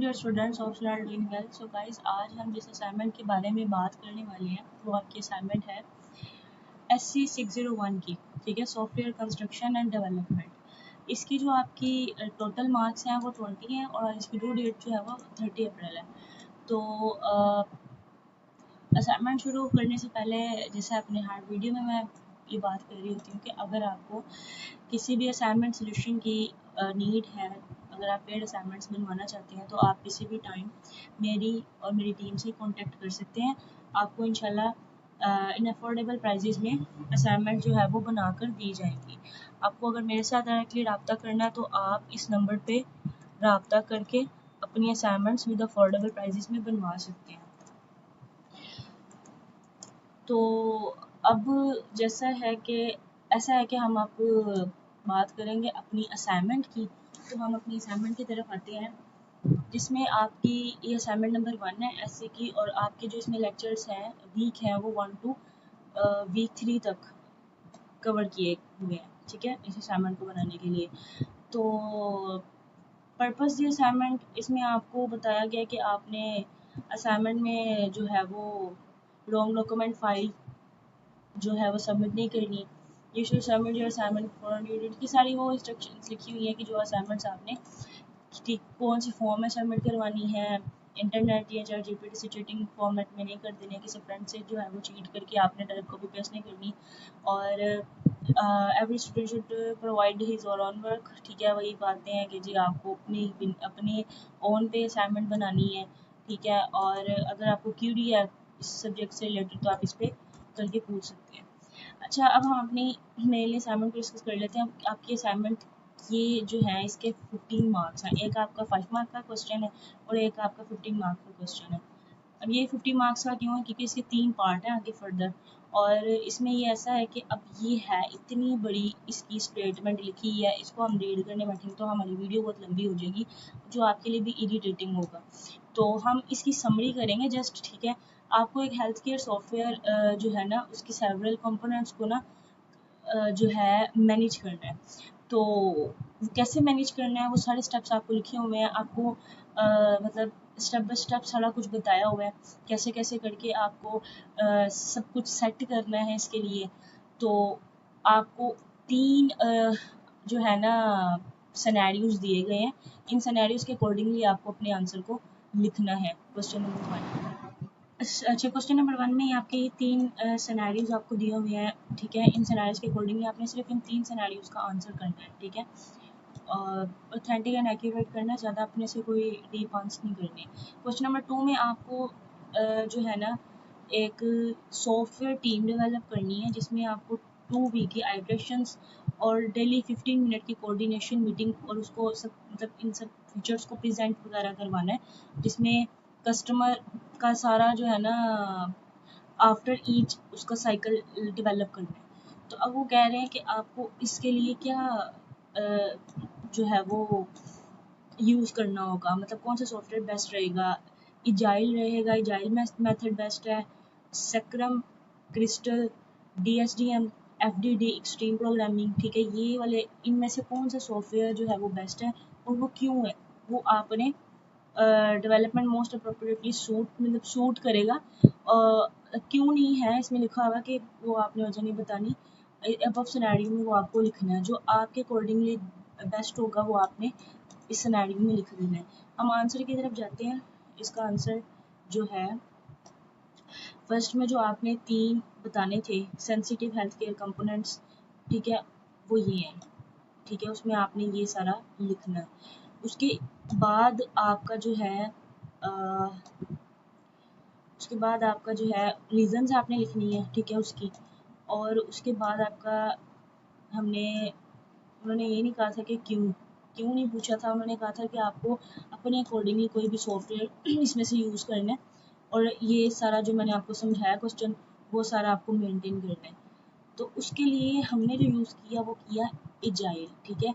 Dear students of learning well. So guys, आज हम जिस असाइनमेंट के बारे में बात करने वाले हैं वो आपकी असाइनमेंट है SC601 की, ठीक है, सॉफ्टवेयर कंस्ट्रक्शन एंड डेवलपमेंट। इसकी जो आपकी टोटल मार्क्स हैं वो 20 हैं और इसकी ड्यू डेट जो है वो 30 अप्रैल है। तो असाइनमेंट शुरू करने से पहले, जैसे अपने हर वीडियो में मैं ये बात कर रही होती हूँ कि अगर आपको किसी भी असाइनमेंट सोल्यूशन की नीड है, अगर आप पेड असाइनमेंट्स बनवाना चाहते हैं तो आप किसी भी टाइम मेरी और मेरी टीम से कांटेक्ट कर सकते हैं। आपको इंशाल्लाह इन अफोर्डेबल प्राइजेस में असाइनमेंट जो है वो बनाकर दी जाएंगी। आपको अगर मेरे साथ डायरेक्टली रब्ता करना है तो आप इस नंबर पे रब्ता करके अपनी असाइनमेंट्स विद अफोर्डेबल प्राइजेस में बनवा सकते हैं। तो अब जैसा है कि ऐसा है कि हम आप बात करेंगे अपनी असाइनमेंट की। तो हम अपनी असाइनमेंट की तरफ आते हैं, जिसमें आपकी ये असाइनमेंट नंबर 1 है एससी की, और आपके जो इसमें लेक्चर्स हैं वीक हैं वो 1 to वीक 3 तक कवर किए हुए हैं, ठीक है, इस असाइनमेंट को बनाने के लिए। तो पर्पस दी असाइनमेंट, इसमें आपको बताया गया कि आपने असाइनमेंट में जो है वो लॉन्ग डॉक्यूमेंट फाइल जो है वो सबमिट नहीं करनी। You should submit your assignment for due date की सारी वो इंस्ट्रक्शंस लिखी हुई है कि जो असाइनमेंट्स आपने ठीक कौन सी फॉर्म में सबमिट करवानी है। इंटरनेट या चाहे जीपीटी से चीटिंग फॉर्मेट में नहीं कर देने, किसी फ्रेंड से जो है वो चीट करके आपने डायरेक्ट कॉपी पेस्ट नहीं करनी। और every student should provide his और ऑन वर्क, ठीक है, वही बातें हैं कि जी आपको अपने ओन पे असाइनमेंट बनानी है, ठीक है। और अगर आपको क्यूरी है इस सब्जेक्ट से रिलेटेड तो आप इस पर करके पूछ सकते हैं। अच्छा, अब हम अपनी मेनली असाइनमेंट को डिस्कस कर लेते हैं। आपकी असाइनमेंट ये जो है इसके 15 मार्क्स हैं। एक आपका 5 मार्क का क्वेश्चन है और एक आपका 15 मार्क का क्वेश्चन है। अब ये 50 मार्क्स का क्यों है, क्योंकि इसके 3 पार्ट हैं आगे फर्दर। और इसमें ये ऐसा है कि अब ये है इतनी बड़ी इसकी स्टेटमेंट लिखी है, इसको हम रीड करने बैठेंगे तो हमारी वीडियो बहुत लंबी हो जाएगी, जो आपके लिए भी इरिटेटिंग होगा। तो हम इसकी समरी करेंगे जस्ट, ठीक है। आपको एक हेल्थ केयर सॉफ्टवेयर जो है ना उसकी सेवरल कंपोनेंट्स को ना जो है मैनेज करना है। तो कैसे मैनेज करना है वो सारे स्टेप्स आपको लिखे हुए हैं। आपको मतलब स्टेप बाय स्टेप सारा कुछ बताया हुआ है, कैसे कैसे करके आपको सब कुछ सेट करना है इसके लिए। तो आपको 3 जो है ना सिनेरियोज दिए गए हैं। इन सिनेरियोज के अकॉर्डिंगली आपको अपने आंसर को लिखना है। क्वेश्चन नंबर 1, अच्छा, क्वेश्चन नंबर 1 में ही आपके ये 3 सिनेरियोज आपको दिए हुए हैं, ठीक है। इन सिनेरियोज के अकॉर्डिंगली आपने सिर्फ इन 3 सिनेरियोज का आंसर करना है, ठीक है। ऑथेंटिक एंड एक्यूरेट करना, ज़्यादा अपने से कोई डीप आंसर नहीं करने। क्वेश्चन नंबर 2 में आपको जो है ना एक सॉफ्टवेयर टीम डेवलप करनी है, जिसमें आपको 2 वीक की आइटरेशंस और डेली 15 मिनट की कोऑर्डिनेशन मीटिंग और उसको सब मतलब इन सब फीचर्स को प्रेजेंट वगैरह करवाना है, जिसमें कस्टमर का सारा जो है ना आफ्टर ईच उसका साइकिल डेवलप करना है। तो अब वो कह रहे हैं कि आपको इसके लिए क्या जो है वो यूज़ करना होगा, मतलब कौन सा सॉफ्टवेयर बेस्ट रहेगा। इजाइल रहेगा, इजाइल मेथड बेस्ट है, sacrum, crystal, DSDM, FDD, extreme programming, ठीक है, ये वाले इनमें से कौन सा सॉफ्टवेयर जो है वो बेस्ट है और वो क्यों है, वो आपने डेवलपमेंट मोस्ट अप्रोप्रिएटली सूट करेगा। क्यों नहीं है इसमें लिखा हुआ कि वो आपने वजह नहीं बतानी। अबव सिनेरियो में वो आपको लिखना है, जो आपके अकॉर्डिंगली बेस्ट होगा वो आपने इस सिनेरियो में लिख देना है। हम आंसर की तरफ जाते हैं। इसका आंसर जो है फर्स्ट में जो आपने 3 बताने थे सेंसिटिव हेल्थ केयर कंपोनेंट्स, ठीक है, वो ये हैं, ठीक है, उसमें आपने ये सारा लिखना है। उसके बाद आपका जो है उसके बाद आपका जो है रीजंस आपने लिखनी है, ठीक है, उसकी। और उसके बाद आपका उन्होंने ये नहीं कहा था कि क्यों नहीं पूछा था। उन्होंने कहा था कि आपको अपने अकॉर्डिंगली कोई भी सॉफ्टवेयर इसमें से यूज़ करना है, और ये सारा जो मैंने आपको समझाया क्वेश्चन वो सारा आपको मेंटेन करना है। तो उसके लिए हमने जो यूज़ किया वो किया एजाइल, ठीक है।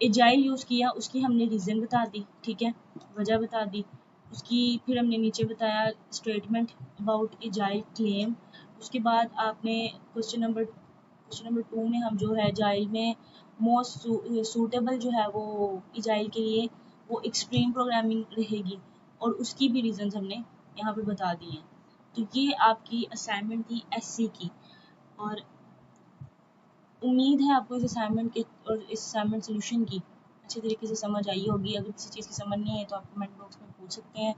एजाइल यूज़ किया, उसकी हमने रीज़न बता दी, ठीक है, वजह बता दी उसकी। फिर हमने नीचे बताया स्टेटमेंट अबाउट एजाइल क्लेम। उसके बाद आपने क्वेश्चन नंबर 2 में हम जो है एजाइल में मोस्ट सूटेबल जो है वो एजाइल के लिए वो एक्सट्रीम प्रोग्रामिंग रहेगी, और उसकी भी रीजंस हमने यहाँ पे बता दी हैं। तो ये आपकी असाइनमेंट थी एससी की, और उम्मीद है आपको इस असाइनमेंट के और इस असाइनमेंट सोल्यूशन की अच्छे तरीके से समझ आई होगी। अगर किसी चीज़ की समझ नहीं है तो आप कमेंट बॉक्स में पूछ सकते हैं।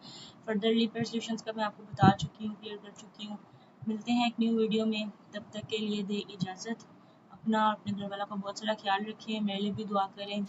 फर्दरली पेयर सोल्यूशंस का मैं आपको बता चुकी हूँ, क्लियर कर चुकी हूँ। मिलते हैं एक न्यू वीडियो में, तब तक के लिए दे इजाज़त। अपना और अपने घर वालों का बहुत सारा ख्याल रखें, मेरे लिए भी दुआ करें।